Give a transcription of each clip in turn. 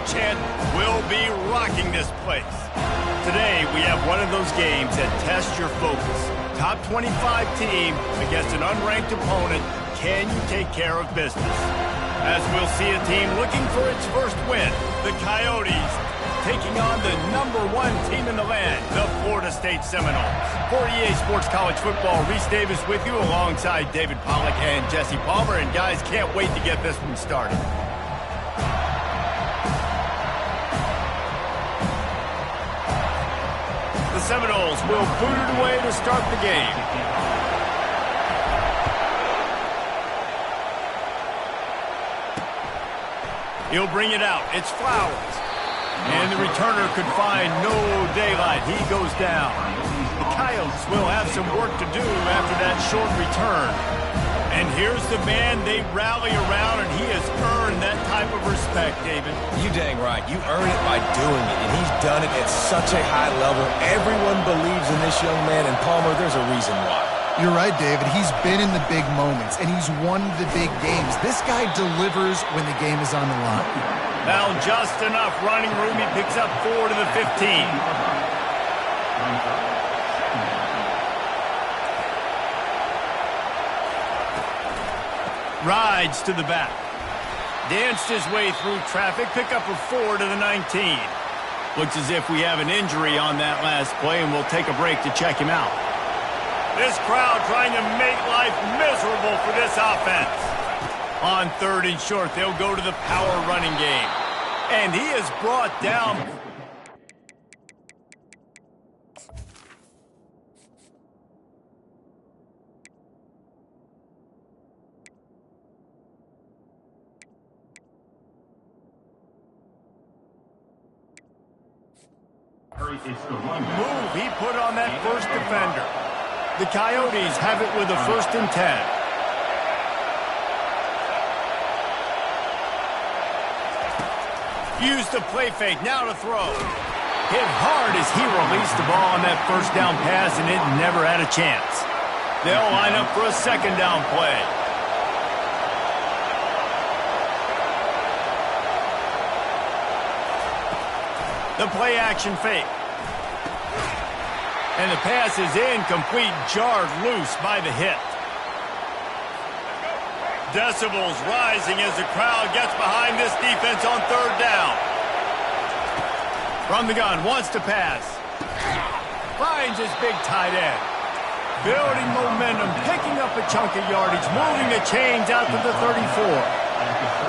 chant will be rocking this place. Today, we have one of those games that tests your focus. Top 25 team against an unranked opponent. Can you take care of business? As we'll see a team looking for its first win, the Coyotes taking on the #1 team in the land, the Florida State Seminoles. For EA Sports College Football, Reese Davis with you alongside David Pollack and Jesse Palmer. And guys, can't wait to get this one started. The Seminoles will boot it away to start the game. He'll bring it out. It's Flowers. And the returner could find no daylight. He goes down. The Coyotes will have some work to do after that short return. And here's the man they rally around, and he has earned that type of respect, David. You dang right. You earn it by doing it, and he's done it at such a high level. Everyone believes in this young man, and Palmer, there's a reason why. You're right, David. He's been in the big moments, and he's won the big games. This guy delivers when the game is on the line. Now just enough running room. He picks up 4 to the 15. Rides to the back. Danced his way through traffic. Pick up a 4 to the 19. Looks as if we have an injury on that last play, and we'll take a break to check him out. This crowd trying to make life miserable for this offense. On 3rd and short, they'll go to the power running game. And he is brought down. Move he put on that first defender. The Coyotes have it with a 1st and 10. Use the play fake, now to throw. Hit hard as he released the ball on that 1st down pass, and it never had a chance. They'll line up for a 2nd down play. The play action fake. And the pass is incomplete, jarred loose by the hit. Decibels rising as the crowd gets behind this defense on 3rd down. From the gun, wants to pass. Finds his big tight end. Building momentum, picking up a chunk of yardage, moving the chains out to the 34.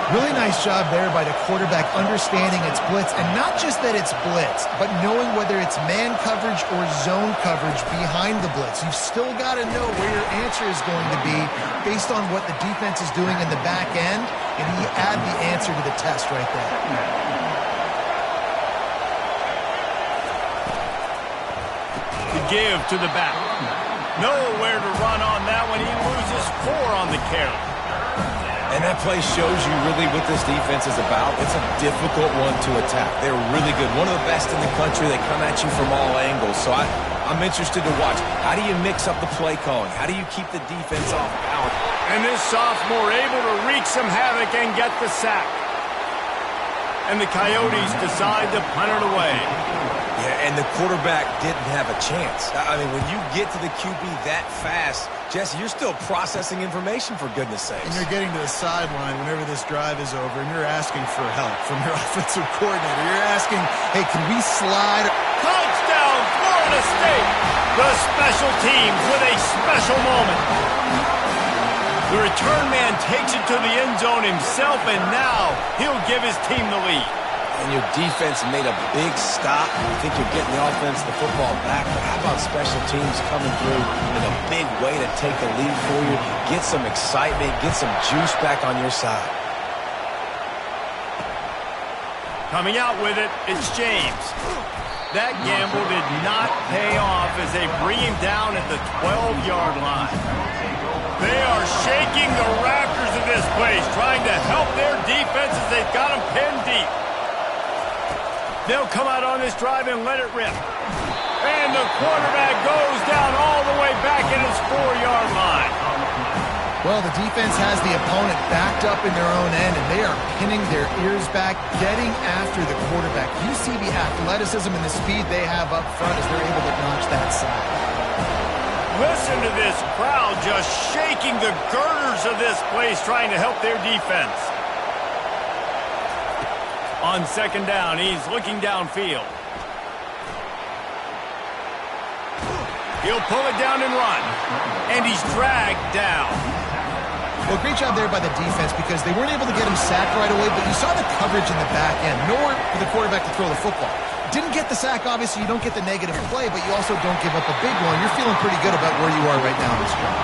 Really nice job there by the quarterback understanding it's blitz, and not just that it's blitz, but knowing whether it's man coverage or zone coverage behind the blitz. You've still got to know where your answer is going to be based on what the defense is doing in the back end, and you add the answer to the test right there. The give to the back. Nowhere to run on that one. He loses 4 on the carry. And that play shows you really what this defense is about. It's a difficult one to attack. They're really good. One of the best in the country. They come at you from all angles. So I'm interested to watch. How do you mix up the play calling? How do you keep the defense off balance? And this sophomore able to wreak some havoc and get the sack. And the Coyotes decide to punt it away. Yeah, and the quarterback didn't have a chance. I mean, when you get to the QB that fast, Jesse, you're still processing information, for goodness sakes. And you're getting to the sideline whenever this drive is over, and you're asking for help from your offensive coordinator. You're asking, hey, can we slide? Touchdown, Florida State! The special teams with a special moment. The return man takes it to the end zone himself, and now he'll give his team the lead. And your defense made a big stop. You think you're getting the offense, the football back, but how about special teams coming through in a big way to take the lead for you, get some excitement, get some juice back on your side. Coming out with it, it's James. That gamble did not pay off as they bring him down at the 12-yard line. They are shaking the rafters of this place, trying to help their defense as they've got them pinned deep. They'll come out on this drive and let it rip. And the quarterback goes down all the way back at his 4-yard line. Well, the defense has the opponent backed up in their own end, and they are pinning their ears back, getting after the quarterback. You see the athleticism and the speed they have up front as they're able to notch that sack. Listen to this crowd just shaking the girders of this place, trying to help their defense. On second down, he's looking downfield. He'll pull it down and run. And he's dragged down. Well, great job there by the defense because they weren't able to get him sacked right away, but you saw the coverage in the back end. Nowhere for the quarterback to throw the football. Didn't get the sack, obviously. You don't get the negative play, but you also don't give up a big one. You're feeling pretty good about where you are right now in this game.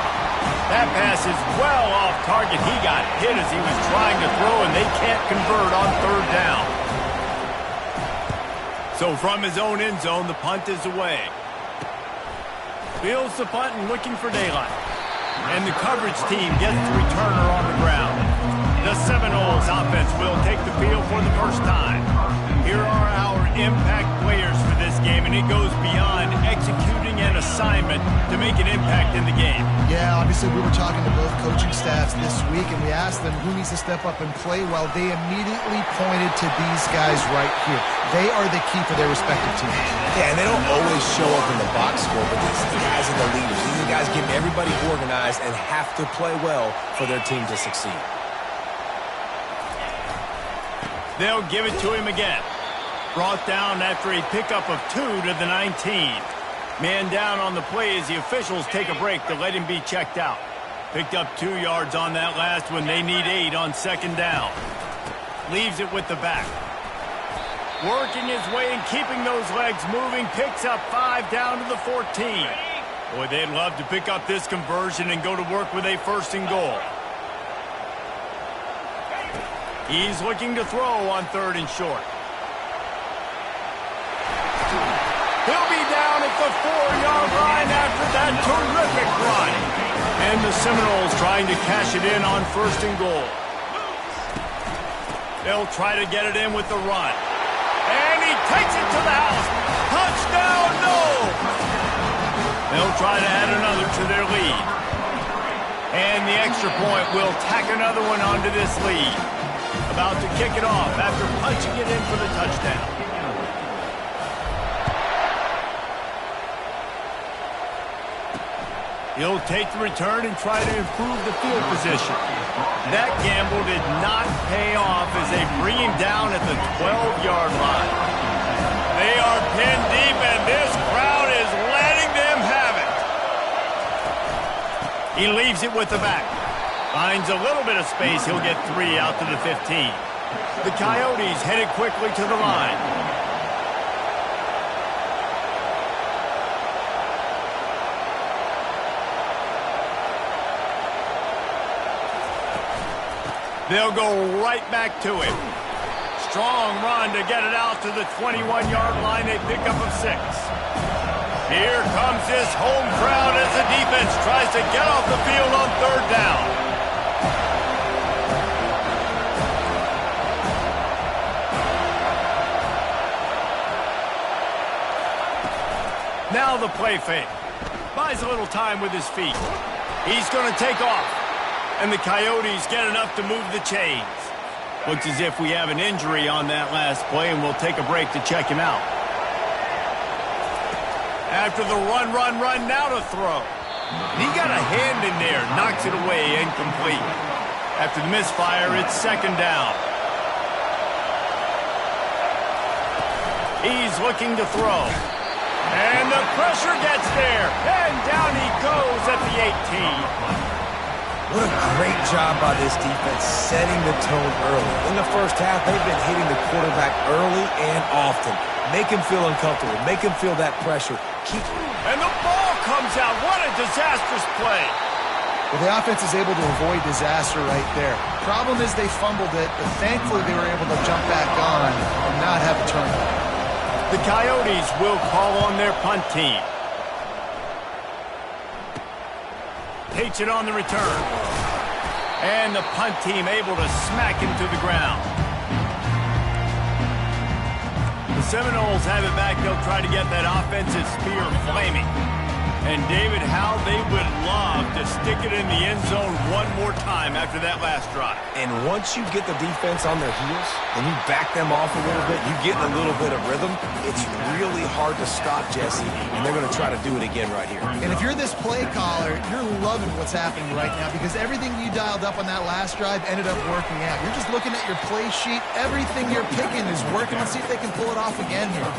That pass is well off target. He got hit as he was trying to throw, and they can't convert on third down. So from his own end zone, the punt is away. Fields the punt and looking for daylight. And the coverage team gets the returner on the ground. The Seminoles offense will take the field for the first time. Here are our impact players for this game, and it goes beyond executing an assignment to make an impact in the game. Yeah, obviously we were talking to both coaching staffs this week, and we asked them who needs to step up and play well. They immediately pointed to these guys right here. They are the key for their respective teams. Yeah, and they don't always show up in the box score, but these guys are the leaders. These are the guys getting everybody organized and have to play well for their team to succeed. They'll give it to him again. Brought down after a pickup of 2 to the 19. Man down on the play as the officials take a break to let him be checked out. Picked up 2 yards on that last one. They need 8 on second down. Leaves it with the back. Working his way and keeping those legs moving. Picks up 5 down to the 14. Boy, they'd love to pick up this conversion and go to work with a first and goal. He's looking to throw on third and short. He'll be down at the 4-yard line after that terrific run. And the Seminoles trying to cash it in on first and goal. They'll try to get it in with the run. And he takes it to the house. Touchdown, no! They'll try to add another to their lead. And the extra point will tack another one onto this lead. About to kick it off after punching it in for the touchdown. He'll take the return and try to improve the field position. That gamble did not pay off as they bring him down at the 12-yard line. They are pinned deep, and this crowd is letting them have it. He leaves it with the back. Finds a little bit of space. He'll get 3 out to the 15. The Coyotes headed quickly to the line. They'll go right back to him. Strong run to get it out to the 21-yard line. A pickup of 6. Here comes this home crowd as the defense tries to get off the field on third down. Now the play fake. Buys a little time with his feet. He's going to take off. And the Coyotes get enough to move the chains. Looks as if we have an injury on that last play, and we'll take a break to check him out. After the run, now to throw. He got a hand in there, knocks it away, incomplete. After the misfire, it's second down. He's looking to throw. And the pressure gets there. And down he goes at the 18. What a great job by this defense setting the tone early. In the first half, they've been hitting the quarterback early and often. Make him feel uncomfortable. Make him feel that pressure. And the ball comes out. What a disastrous play. Well, the offense is able to avoid disaster right there. Problem is they fumbled it, but thankfully they were able to jump back on and not have a turnover. The Coyotes will call on their punt team. Takes it on the return. And the punt team able to smack him to the ground. The Seminoles have it back. They'll try to get that offensive spear flaming. And, David, how they would love to stick it in the end zone one more time after that last drive. And once you get the defense on their heels and you back them off a little bit, you get a little bit of rhythm, it's really hard to stop, Jesse, and they're going to try to do it again right here. And if you're this play caller, you're loving what's happening right now because everything you dialed up on that last drive ended up working out. You're just looking at your play sheet. Everything you're picking is working. Let's see if they can pull it off again here.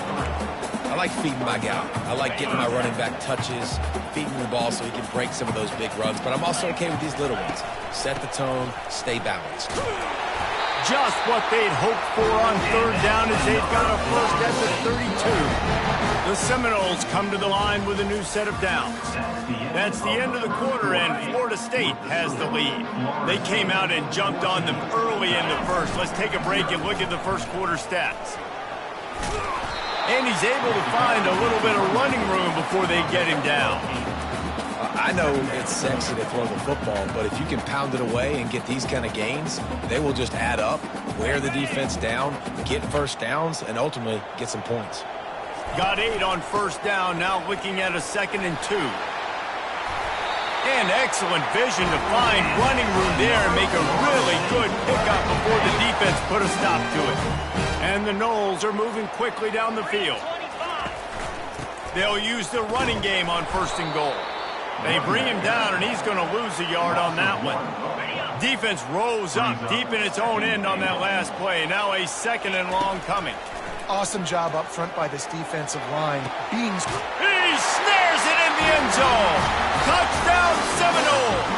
I like feeding my guy. I like getting my running back touches, feeding the ball so he can break some of those big runs. But I'm also okay with these little ones. Set the tone, stay balanced. Just what they'd hoped for on third down as they've got a first at the 32. The Seminoles come to the line with a new set of downs. That's the end of the quarter, and Florida State has the lead. They came out and jumped on them early in the first. Let's take a break and look at the first quarter stats. And he's able to find a little bit of running room before they get him down. I know it's sexy to throw the football, but if you can pound it away and get these kind of gains, they will just add up, wear the defense down, get first downs, and ultimately get some points. Got 8 on first down, now looking at a 2nd and 2. And excellent vision to find running room there and make a really good pickup before the defense put a stop to it. And the Noles are moving quickly down the field. They'll use the running game on 1st and goal. They bring him down, and he's going to lose a yard on that one. Defense rose up deep in its own end on that last play. Now a 2nd and long coming. Awesome job up front by this defensive line. He snares it in the end zone. Touchdown, Seminoles.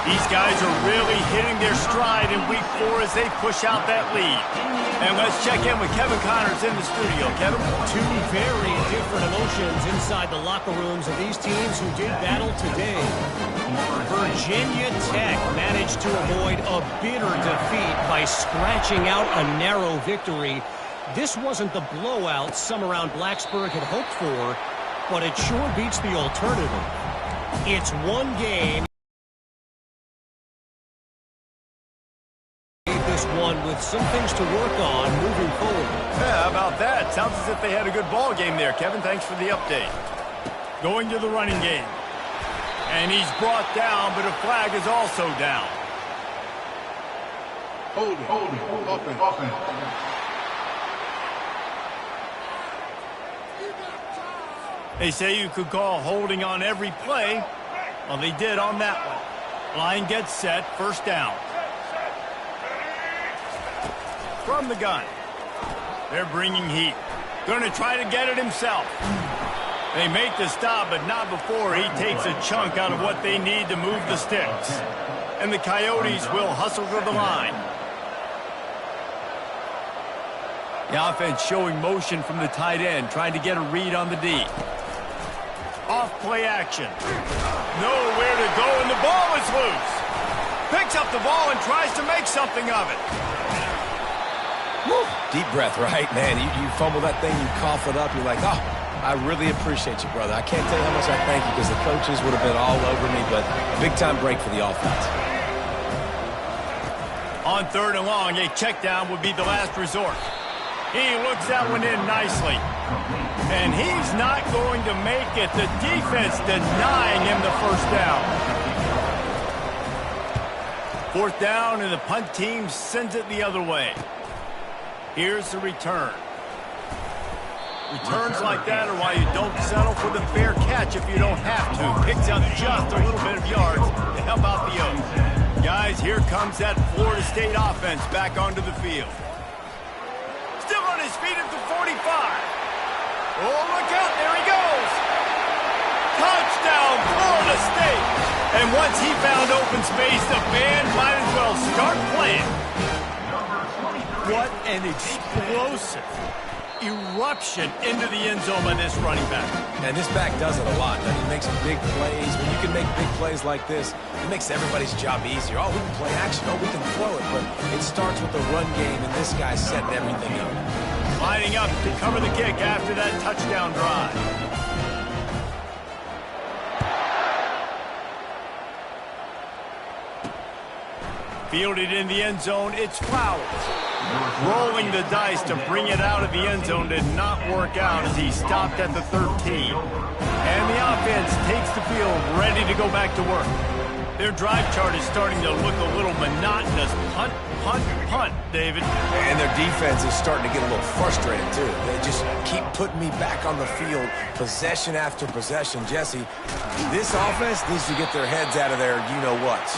These guys are really hitting their stride in week 4 as they push out that lead. And let's check in with Kevin Connors in the studio. Kevin? Two very different emotions inside the locker rooms of these teams who did battle today. Virginia Tech managed to avoid a bitter defeat by scratching out a narrow victory. This wasn't the blowout some around Blacksburg had hoped for, but it sure beats the alternative. It's one game. This one with some things to work on moving forward. Yeah, how about that? Sounds as if they had a good ball game there. Kevin, thanks for the update. Going to the running game. And he's brought down, but a flag is also down. Hold it. Offense. They say you could call holding on every play. Well, they did on that one. Line gets set, 1st down. From the gun. They're bringing heat. Going to try to get it himself. They make the stop, but not before he takes a chunk out of what they need to move the sticks. And the Coyotes will hustle to the line. The offense showing motion from the tight end, trying to get a read on the D. Off play action. Nowhere to go, and the ball is loose. Picks up the ball and tries to make something of it. Woo. Deep breath, right? Man, you fumble that thing, you cough it up, you're like, oh, I really appreciate you, brother. I can't tell you how much I thank you because the coaches would have been all over me, but big-time break for the offense. On 3rd and long, a check down would be the last resort. He looks that one in nicely. And he's not going to make it. The defense denying him the 1st down. 4th down, and the punt team sends it the other way. Here's the return. Returns like that are why you don't settle for the fair catch if you don't have to. Picks up just a little bit of yards to help out the Oaks. Guys, here comes that Florida State offense back onto the field. Still on his feet at the 45. Oh, look out, there he goes. Touchdown, Florida State. And once he found open space, the band might as well start playing. What an explosive eruption into the end zone by this running back. And this back does it a lot. He makes big plays. When you can make big plays like this, it makes everybody's job easier. Oh, we can play action. Oh, we can throw it. But it starts with the run game, and this guy's setting everything up. Lining up to cover the kick after that touchdown drive. Fielded in the end zone, it's Flowers. Rolling the dice to bring it out of the end zone did not work out as he stopped at the 13. And the offense takes the field ready to go back to work. Their drive chart is starting to look a little monotonous. Punt, punt, punt, David. And their defense is starting to get a little frustrated, too. They just keep putting me back on the field, possession after possession. Jesse, this offense needs to get their heads out of their you-know-whats.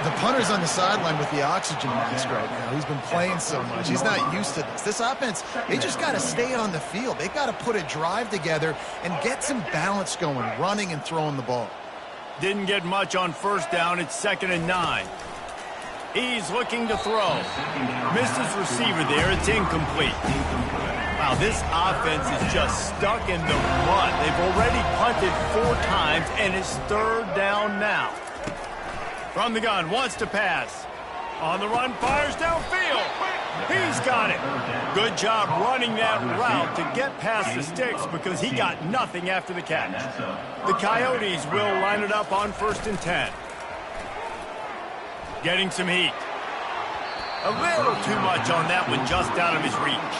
The punter's on the sideline with the oxygen mask right now. He's been playing so much. He's not used to this. This offense, they just got to stay on the field. They've got to put a drive together and get some balance going, running and throwing the ball. Didn't get much on first down. It's 2nd and 9. He's looking to throw. Missed his receiver there. It's incomplete. Wow, this offense is just stuck in the mud. They've already punted 4 times, and it's 3rd down now. From the gun, wants to pass. On the run, fires downfield. He's got it. Good job running that route to get past the sticks because he got nothing after the catch. The Coyotes will line it up on 1st and 10. Getting some heat. A little too much on that one, just out of his reach.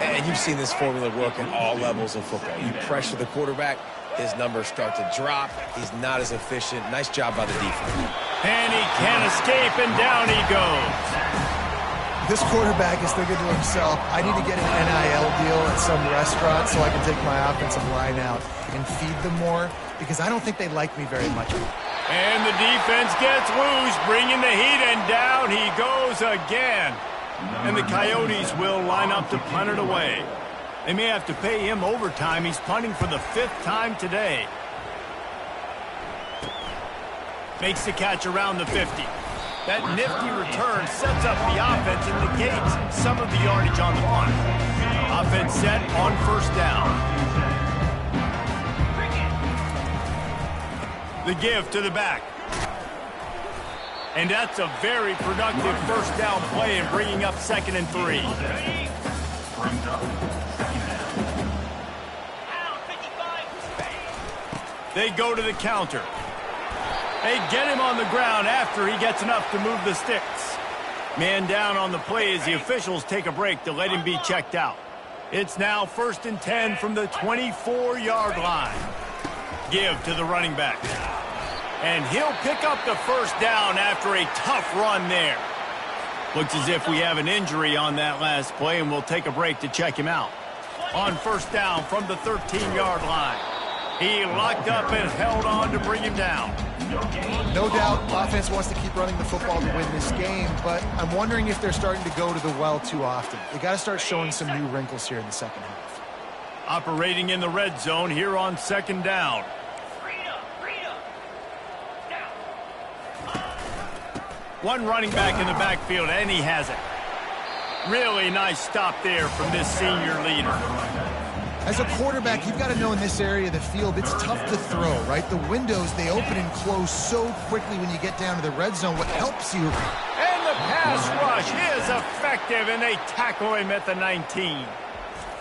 And you've seen this formula work at all levels of football. You pressure the quarterback, his numbers start to drop. He's not as efficient. Nice job by the defense. And he can't escape, and down he goes. This quarterback is thinking to himself, I need to get an NIL deal at some restaurant so I can take my offensive line out and feed them more, because I don't think they like me very much. And the defense gets loose, bringing the heat, and down he goes again. And the Coyotes will line up to punt it away. They may have to pay him overtime. He's punting for the 5th time today. Makes the catch around the 50. That nifty return sets up the offense and negates some of the yardage on the punt. Offense set on 1st down. The give to the back. And that's a very productive 1st down play and bringing up 2nd and 3. They go to the counter. They get him on the ground after he gets enough to move the sticks. Man down on the play as the officials take a break to let him be checked out. It's now 1st and 10 from the 24-yard line. Give to the running back. And he'll pick up the 1st down after a tough run there. Looks as if we have an injury on that last play, and we'll take a break to check him out. On 1st down from the 13-yard line. He locked up and held on to bring him down. No doubt, offense wants to keep running the football to win this game, but I'm wondering if they're starting to go to the well too often. They got to start showing some new wrinkles here in the 2nd half. Operating in the red zone here on 2nd down. One running back in the backfield, and he has it. Really nice stop there from this senior leader. As a quarterback, you've got to know in this area of the field, it's tough to throw, right? The windows, they open and close so quickly when you get down to the red zone. What helps you? And the pass rush is effective, and they tackle him at the 19.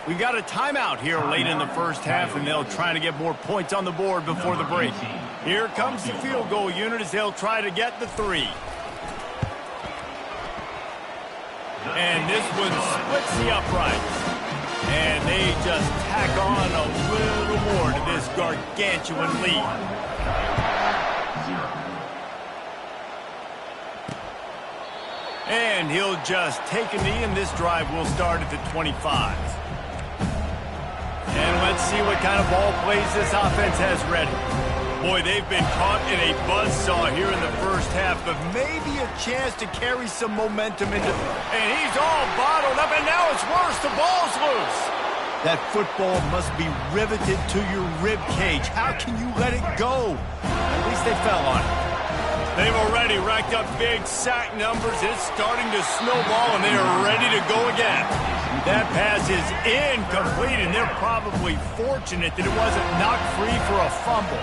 We've got a timeout here late in the 1st half, and they'll try to get more points on the board before the break. Here comes the field goal unit as they'll try to get the 3. And this one splits the uprights. And they just tack on a little more to this gargantuan lead. And he'll just take a knee, and this drive will start at the 25. And let's see what kind of ball plays this offense has ready. Boy, they've been caught in a buzzsaw here in the 1st half, but maybe a chance to carry some momentum into... And he's all bottled up, and now it's worse. The ball's loose. That football must be riveted to your rib cage. How can you let it go? At least they fell on it. They've already racked up big sack numbers. It's starting to snowball, and they are ready to go again. That pass is incomplete, and they're probably fortunate that it wasn't knocked free for a fumble.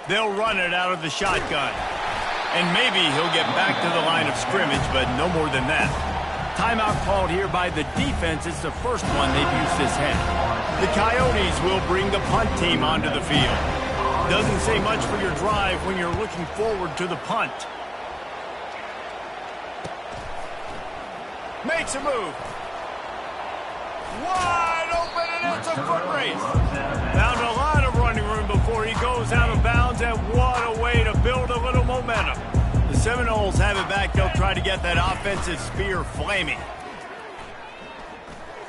They'll run it out of the shotgun. And maybe he'll get back to the line of scrimmage, but no more than that. Timeout called here by the defense. It's the first one they've used this half. The Coyotes will bring the punt team onto the field. Doesn't say much for your drive when you're looking forward to the punt. Makes a move. Wide open, and it's a foot race. Found a lot of running room before he goes out of bounds, and what a way to build a little momentum. The Seminoles have it back. They'll try to get that offensive spear flaming.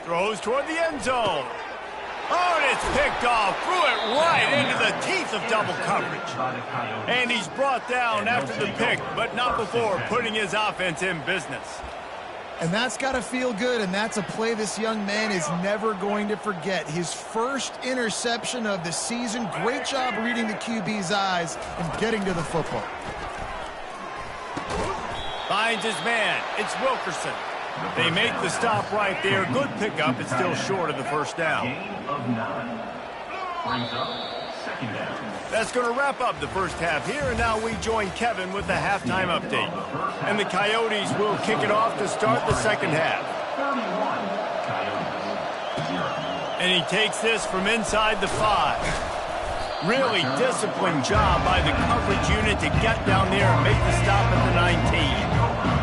Throws toward the end zone. Oh, and it's picked off. Threw it right into the teeth of double coverage. And he's brought down after the pick, but not before putting his offense in business. And that's got to feel good, and that's a play this young man is never going to forget. His first interception of the season. Great job reading the QB's eyes and getting to the football. Finds his man. It's Wilkerson. They make the stop right there. Good pickup. It's still short of the first down. That's going to wrap up the first half here, and now we join Kevin with the halftime update. And the Coyotes will kick it off to start the second half. And he takes this from inside the 5. Really disciplined job by the coverage unit to get down there and make the stop at the 19.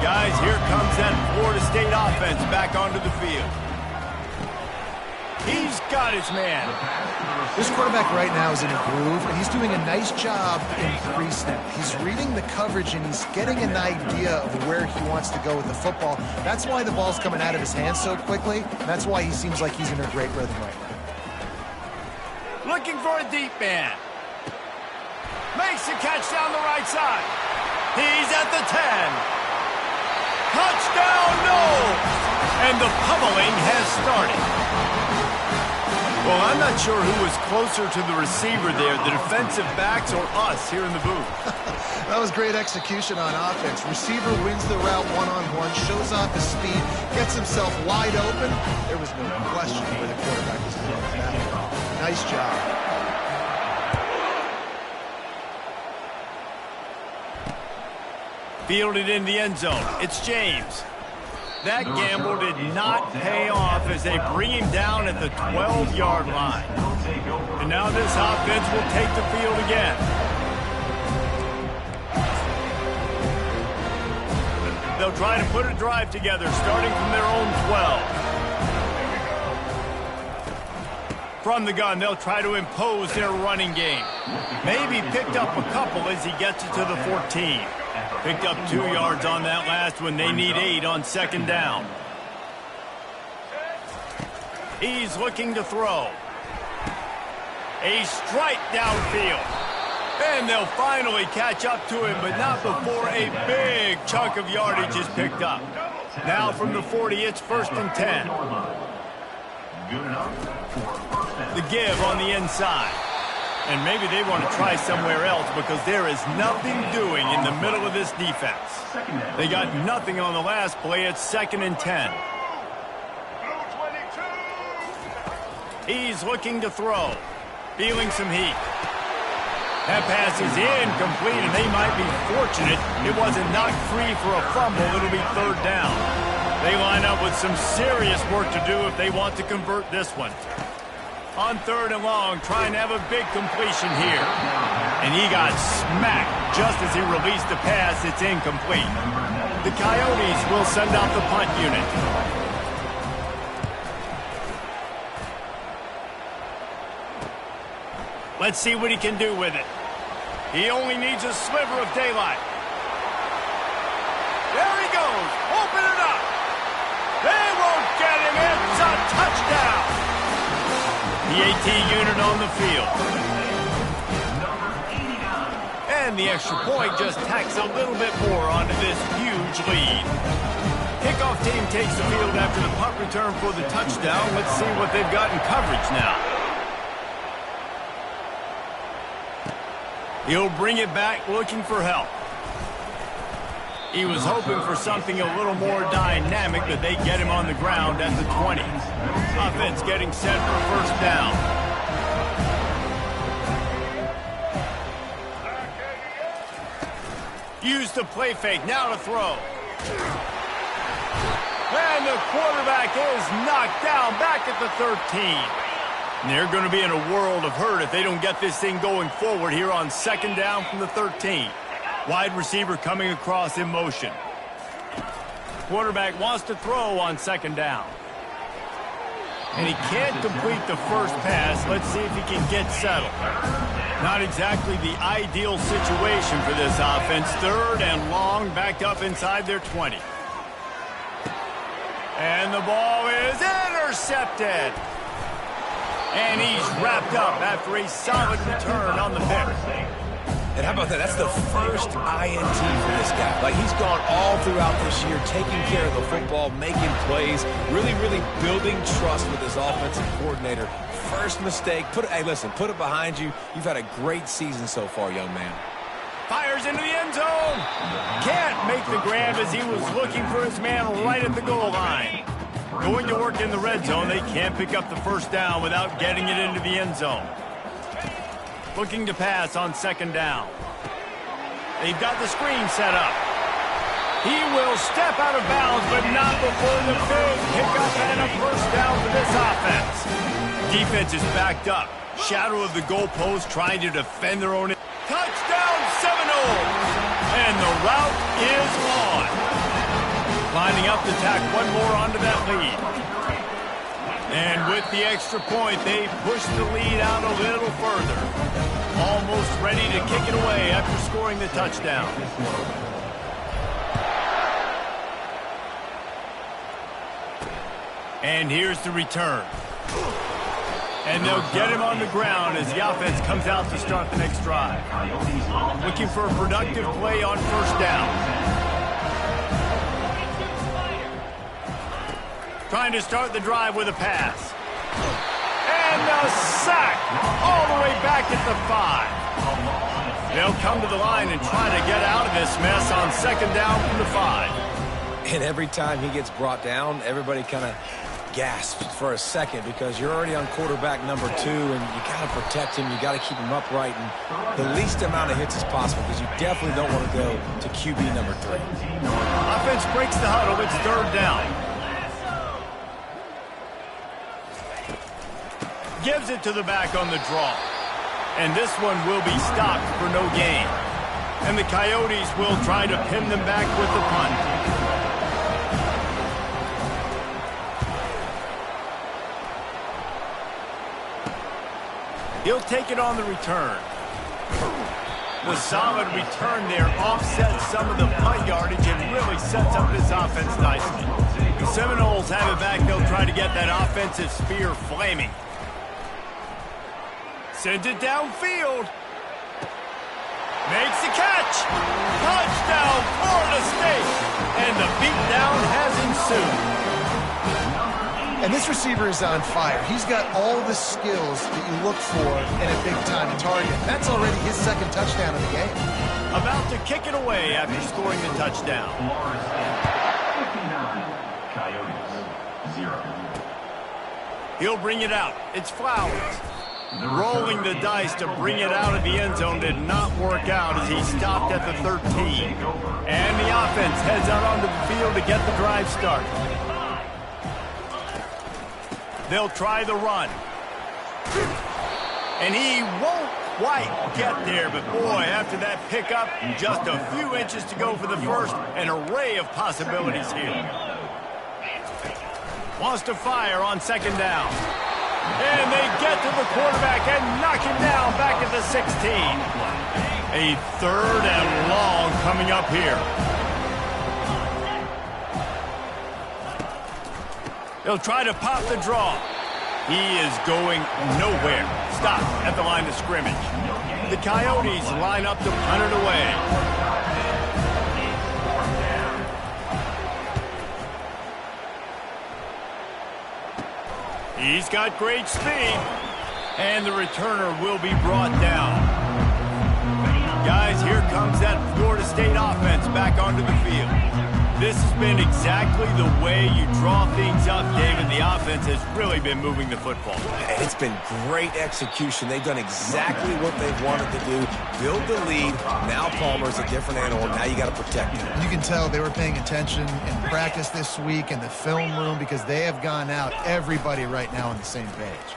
Guys, here comes that Florida State offense back onto the field. He's got his man. This quarterback right now is in a groove, and he's doing a nice job in pre-snap. He's reading the coverage, and he's getting an idea of where he wants to go with the football. That's why the ball's coming out of his hands so quickly, and that's why he seems like he's in a great rhythm right now. Looking for a deep man. Makes the catch down the right side. He's at the 10. Touchdown, no! And the pummeling has started. Well, I'm not sure who was closer to the receiver there, the defensive backs or us here in the booth. That was great execution on offense. Receiver wins the route one-on-one, shows off his speed, gets himself wide open. There was no question where the quarterback was going with that. Nice job. Fielded in the end zone. It's James. That gamble did not pay off as they bring him down at the 12-yard line. And now this offense will take the field again. They'll try to put a drive together starting from their own 12. From the gun, they'll try to impose their running game. Maybe picked up a couple as he gets it to the 14. Picked up 2 yards on that last one. They need 8 on second down. He's looking to throw. A strike downfield. And they'll finally catch up to him, but not before a big chunk of yardage is picked up. Now from the 40, it's 1st and 10. The give on the inside. And maybe they want to try somewhere else because there is nothing doing in the middle of this defense. They got nothing on the last play. It's 2nd and 10. He's looking to throw. Feeling some heat. That pass is incomplete, and they might be fortunate it wasn't knocked free for a fumble. It'll be 3rd down. They line up with some serious work to do if they want to convert this one. On 3rd and long, trying to have a big completion here. And he got smacked just as he released the pass. It's incomplete. The Coyotes will send out the punt unit. Let's see what he can do with it. He only needs a sliver of daylight. There he goes. Open it up. They won't get him. It's a touchdown. The AT unit on the field. And the extra point just tacks a little bit more onto this huge lead. Kickoff team takes the field after the punt return for the touchdown. Let's see what they've got in coverage now. He'll bring it back looking for help. He was hoping for something a little more dynamic, but they get him on the ground at the 20. Offense getting set for 1st down. Use the play fake, now to throw. And the quarterback is knocked down back at the 13. And they're going to be in a world of hurt if they don't get this thing going forward here on second down from the 13. Wide receiver coming across in motion. Quarterback wants to throw on second down. And he can't complete the first pass. Let's see if he can get settled. Not exactly the ideal situation for this offense. Third and long, backed up inside their 20. And the ball is intercepted. And he's wrapped up after a solid return on the pick. And how about that? That's the first INT for this guy. Like, he's gone all throughout this year, taking care of the football, making plays, really building trust with his offensive coordinator. First mistake. Hey, listen, put it behind you. You've had a great season so far, young man. Fires into the end zone. Can't make the grab as he was looking for his man right at the goal line. Going to work in the red zone. They can't pick up the first down without getting it into the end zone. Looking to pass on second down. They've got the screen set up. He will step out of bounds, but not before the big pickup and a first down for this offense. Defense is backed up. Shadow of the goalpost trying to defend their own. Touchdown Seminoles! And the route is on. Lining up to tack one more onto that lead. And with the extra point, they push the lead out a little further. Almost ready to kick it away after scoring the touchdown. And here's the return. And they'll get him on the ground as the offense comes out to start the next drive. Looking for a productive play on first down. Trying to start the drive with a pass. And a sack all the way back at the 5. They'll come to the line and try to get out of this mess on second down from the 5. And every time he gets brought down, everybody kind of gasps for a second because you're already on quarterback number 2 and you got to protect him. You got to keep him upright and the least amount of hits as possible because you definitely don't want to go to QB number 3. Offense breaks the huddle. It's third down. Gives it to the back on the draw. And this one will be stopped for no gain. And the Coyotes will try to pin them back with the punt. He'll take it on the return. The solid return there offsets some of the punt yardage and really sets up this offense nicely. The Seminoles have it back. They'll try to get that offensive spear flaming. Sends it downfield. Makes the catch. Touchdown, Florida State. And the beatdown has ensued. And this receiver is on fire. He's got all the skills that you look for in a big-time target. That's already his second touchdown of the game. About to kick it away after scoring the touchdown. Coyotes, 0. He'll bring it out. It's Flowers. Rolling the dice to bring it out of the end zone did not work out as he stopped at the 13. And the offense heads out onto the field to get the drive started. They'll try the run. And he won't quite get there, but boy, after that pickup, just a few inches to go for the first, an array of possibilities here. Wants to fire on second down. And they get to the quarterback and knock him down back at the 16. A third and long coming up here. They'll try to pop the draw. He is going nowhere. Stop at the line of scrimmage. The Coyotes line up to punt it away. He's got great speed, and the returner will be brought down. Guys, here comes that Florida State offense back onto the field. This has been exactly the way you draw things up, David. The offense has really been moving the football. It's been great execution. They've done exactly what they wanted to do. Build the lead. Now Palmer's a different animal. Now you got to protect him. You can tell they were paying attention in practice this week in the film room because they have gone out everybody right now on the same page.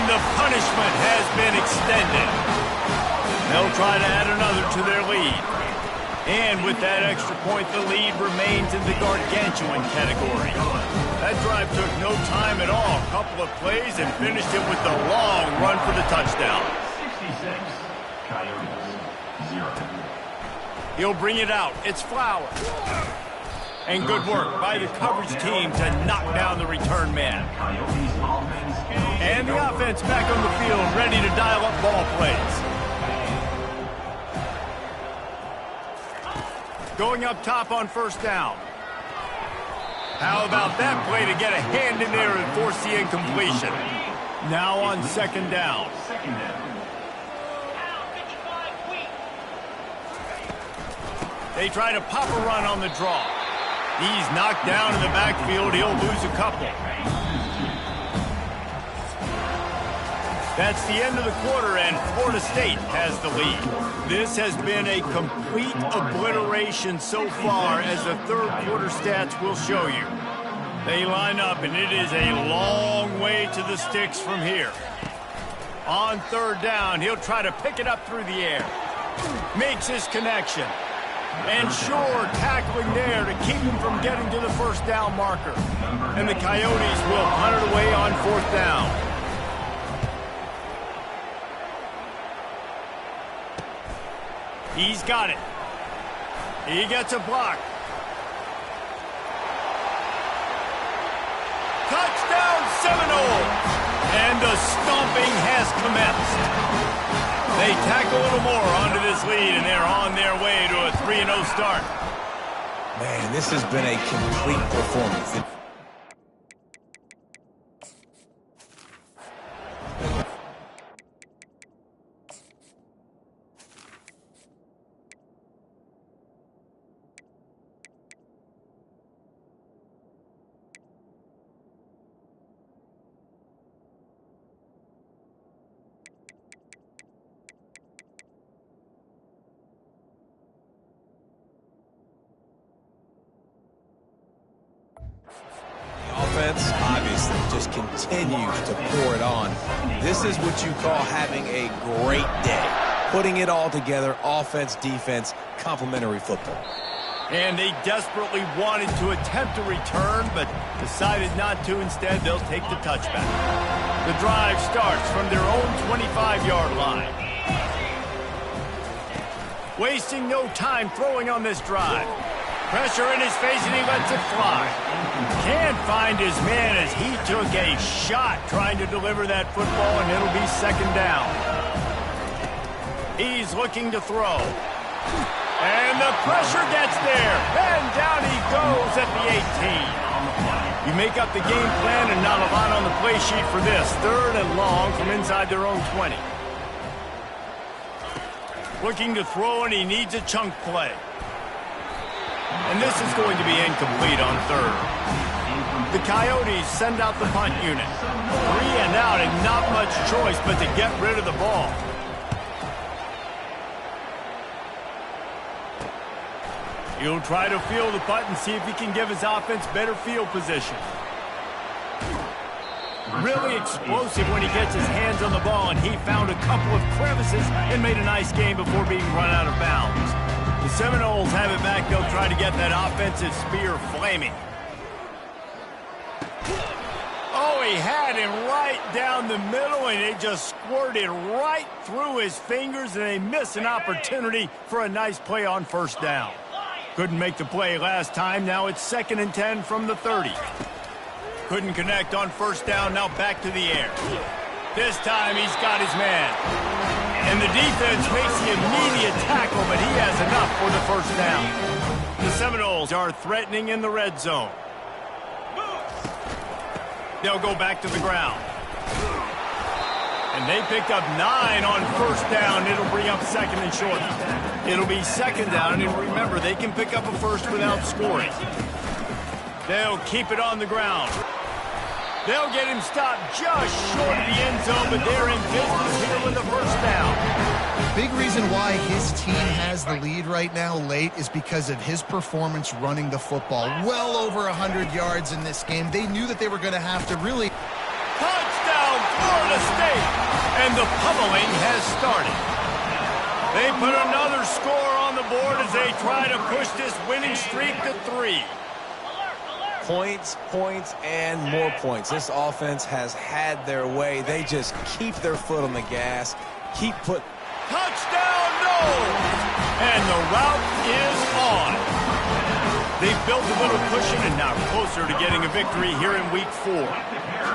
And the punishment has been extended. They'll try to add another to their lead. And with that extra point, the lead remains in the gargantuan category. That drive took no time at all. A couple of plays and finished it with the long run for the touchdown. 66, Coyotes, 0. He'll bring it out. It's Flowers. And good work by the coverage team to knock down the return man. And the offense back on the field, ready to dial up ball plays. Going up top on first down. How about that play to get a hand in there and force the incompletion? Now on second down. They try to pop a run on the draw. He's knocked down in the backfield. He'll lose a couple. That's the end of the quarter, and Florida State has the lead. This has been a complete obliteration so far, as the third quarter stats will show you. They line up, and it is a long way to the sticks from here. On third down, he'll try to pick it up through the air. Makes his connection. And sure, tackling there to keep him from getting to the first down marker. And the Coyotes will punt it away on fourth down. He's got it. He gets a block. Touchdown Seminoles! And the stomping has commenced. They tack a little more onto this lead, and they're on their way to a 3-0 start. Man, this has been a complete performance. Obviously just continues to pour it on. This is what you call having a great day. Putting it all together, offense, defense, complementary football. And they desperately wanted to attempt a return, but decided not to. Instead, they'll take the touchback. The drive starts from their own 25-yard line. Wasting no time throwing on this drive. Pressure in his face, and he lets it fly. Can't find his man as he took a shot trying to deliver that football, and it'll be second down. He's looking to throw. And the pressure gets there. And down he goes at the 18. You make up the game plan and not a lot on the play sheet for this. Third and long from inside their own 20. Looking to throw, and he needs a chunk play. And this is going to be incomplete on third. The Coyotes send out the punt unit. 3 and out, and not much choice but to get rid of the ball. He'll try to field the punt and see if he can give his offense better field position. Really explosive when he gets his hands on the ball, and he found a couple of crevices and made a nice game before being run out of bounds. The Seminoles have it back. They'll try to get that offensive spear flaming. Oh, he had him right down the middle, and it just squirted right through his fingers, and they miss an opportunity for a nice play on first down. Couldn't make the play last time. Now it's 2nd and 10 from the 30. Couldn't connect on first down. Now back to the air. This time he's got his man. And the defense makes the immediate tackle, but he has enough for the first down. The Seminoles are threatening in the red zone. They'll go back to the ground. And they picked up 9 on first down. It'll bring up 2nd and short. It'll be 2nd down, and remember, they can pick up a first without scoring. They'll keep it on the ground. They'll get him stopped just short of the end zone, but they're in business here with the first down. Big reason why his team has the lead right now late is because of his performance running the football. Well over 100 yards in this game. They knew that they were going to have to really... Touchdown, Florida State! And the pummeling has started. They put another score on the board as they try to push this winning streak to 3. Points, points, and more points. This offense has had their way. They just keep their foot on the gas. Touchdown, no! And the route is on. They've built a little cushion and now closer to getting a victory here in Week 4.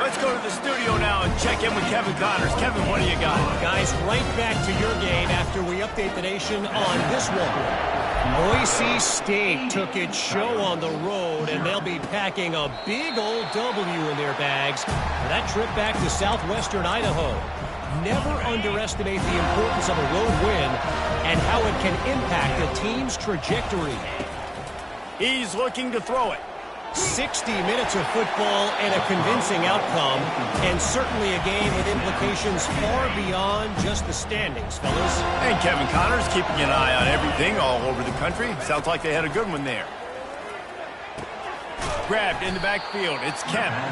Let's go to the studio now and check in with Kevin Connors. Kevin, what do you got? Guys, right back to your game after we update the nation on this one. Boise State took its show on the road, and they'll be packing a big old W in their bags for that trip back to southwestern Idaho. Never underestimate the importance of a road win and how it can impact a team's trajectory. He's looking to throw it. 60 minutes of football and a convincing outcome, and certainly a game with implications far beyond just the standings, fellas. And Kevin Connors keeping an eye on everything all over the country. Sounds like they had a good one there. Grabbed in the backfield. It's Kevin.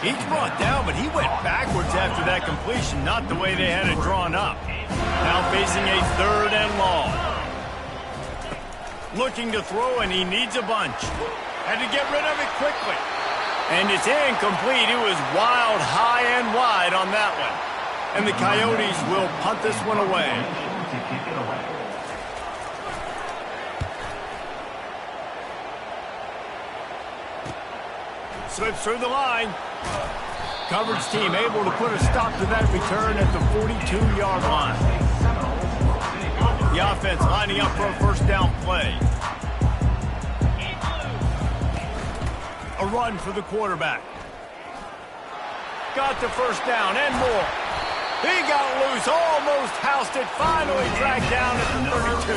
He's brought down, but he went backwards after that completion, not the way they had it drawn up. Now facing a 3rd and long. Looking to throw, and he needs a bunch. Had to get rid of it quickly. And it's incomplete. It was wild, high and wide on that one. And the Coyotes will punt this one away. Slips through the line. Coverage team able to put a stop to that return at the 42-yard line. The offense lining up for a first down play. A run for the quarterback. Got the first down and more. He got loose, almost housed it, finally dragged down at the 32.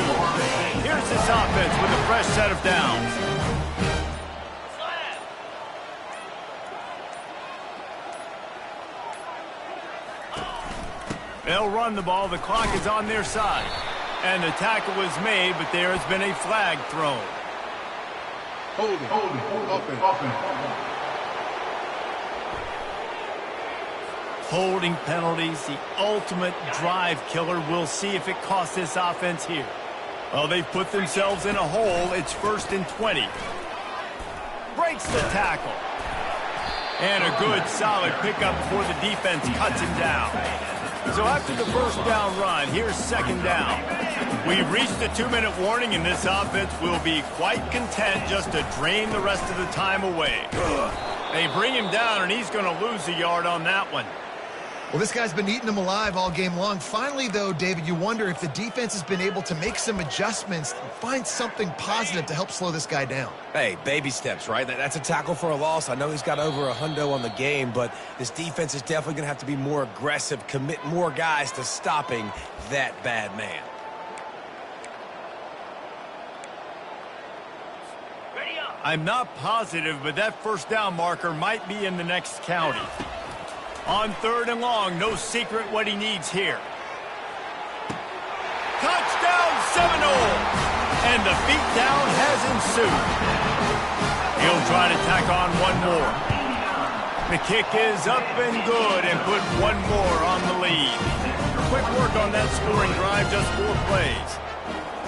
Here's this offense with a fresh set of downs. They'll run the ball. The clock is on their side. And the tackle was made, but there has been a flag thrown. Holding penalties, the ultimate drive killer. We'll see if it costs this offense here. Well, they've put themselves in a hole. It's 1st and 20. Breaks the tackle. And a good, solid pickup before the defense cuts him down. So after the first down run, here's 2nd down. We've reached the 2-minute warning, and this offense will be quite content just to drain the rest of the time away. They bring him down, and he's going to lose a yard on that one. Well, this guy's been eating them alive all game long. Finally, though, David, you wonder if the defense has been able to make some adjustments and find something positive to help slow this guy down. Hey, baby steps, right? That's a tackle for a loss. I know he's got over $100 on the game, but this defense is definitely going to have to be more aggressive, commit more guys to stopping that bad man. I'm not positive, but that first down marker might be in the next county. On 3rd and long, no secret what he needs here. Touchdown Seminole! And the beatdown has ensued. He'll try to tack on one more. The kick is up and good and put one more on the lead. Quick work on that scoring drive, just 4 plays.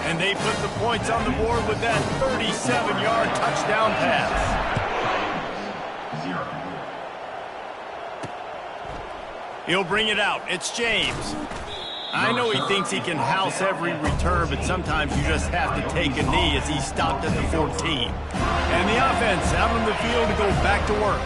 And they put the points on the board with that 37-yard touchdown pass. He'll bring it out. It's James. I know he thinks he can house every return, but sometimes you just have to take a knee as he stopped at the 14. And the offense out on the field to go back to work.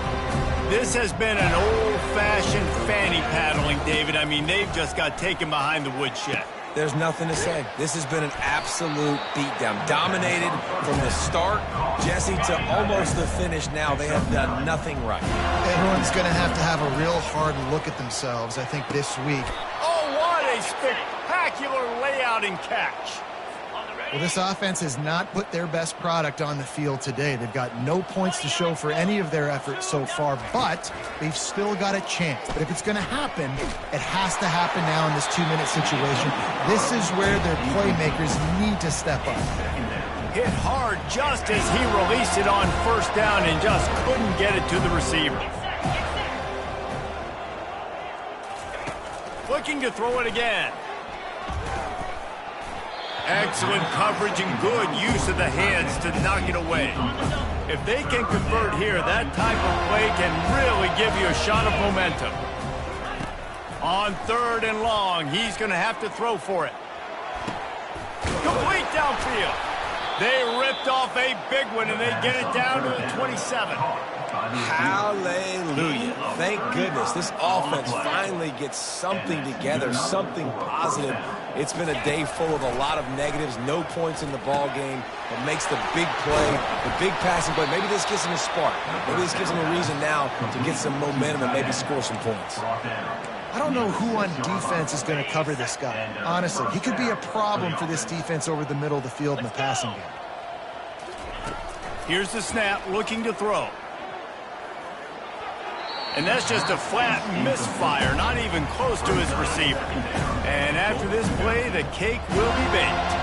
This has been an old-fashioned fanny paddling, David. I mean, they've just got taken behind the woodshed. There's nothing to say. This has been an absolute beatdown. Dominated from the start, Jesse, to almost the finish now. They have done nothing right. Everyone's going to have a real hard look at themselves, I think, this week. Oh, what a spectacular layout and catch. Well, this offense has not put their best product on the field today. They've got no points to show for any of their efforts so far, but they've still got a chance. But if it's going to happen, it has to happen now in this 2-minute situation. This is where their playmakers need to step up. Hit hard just as he released it on first down and just couldn't get it to the receiver. looking to throw it again. Excellent coverage and good use of the hands to knock it away. If they can convert here, that type of play can really give you a shot of momentum. On 3rd and long, he's going to have to throw for it. Complete downfield. They ripped off a big one, and they get it down to the 27. Hallelujah. Thank goodness this offense finally gets something together, something positive. It's been a day full of a lot of negatives, no points in the ball game, but makes the big play, the big passing play. Maybe this gives them a spark. Maybe this gives them a reason now to get some momentum and maybe score some points. I don't know who on defense is going to cover this guy. Honestly, he could be a problem for this defense over the middle of the field in the passing game. Here's the snap, looking to throw. And that's just a flat misfire, not even close to his receiver. And after this play, the cake will be baked.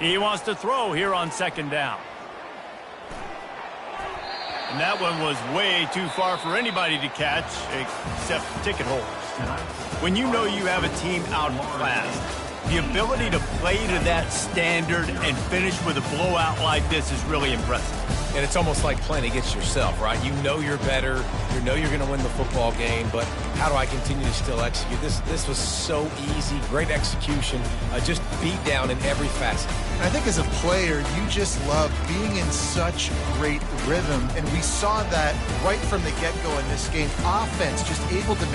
He wants to throw here on 2nd down. And that one was way too far for anybody to catch, except ticket holders. When you know you have a team outclassed, the ability to play to that standard and finish with a blowout like this is really impressive. And it's almost like playing against yourself, right? You know you're better. You know you're going to win the football game, but how do I continue to still execute? This was so easy. Great execution. Just beat down in every facet. I think as a player, you just love being in such great rhythm, and we saw that right from the get-go in this game. Offense just able to